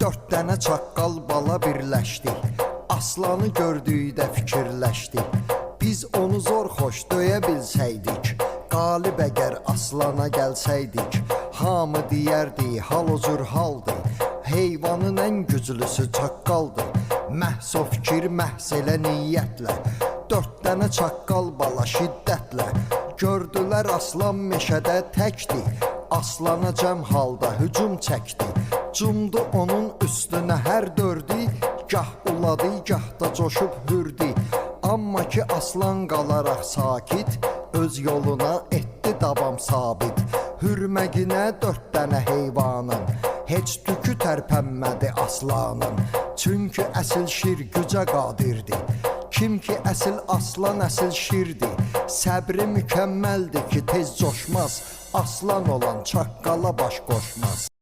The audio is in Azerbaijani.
Dörd dənə çaqqal bala birləşdi. Aslanı gördükdə fikirləşdi. Biz onu zor xoş döyə bilsəydik, qalib əgər aslana gəlsəydik, hamı deyərdi hal o cür haldır, heyvanın ən güclüsü çaqqaldır. Məhz o fikir məhz elə niyyətlə, dörd dənə çaqqal bala şiddətlə, gördülər aslan meşədə təkdi, aslana cəm halda hücum çəkdi. Cumdu onun üstünə hər dördü, gah uladı, gah da coşub hürdü. Amma ki aslan qalaraq sakit, öz yoluna etdi davam sabit. Hürməginə dörd dənə heyvanın, heç tükü tərpənmədi aslanın. Çünki əsil şir gücə qadirdi. Kim ki əsil aslan əsil şirdi, səbri mükəmməldir ki tez coşmaz, aslan olan çaqqala baş qoşmaz.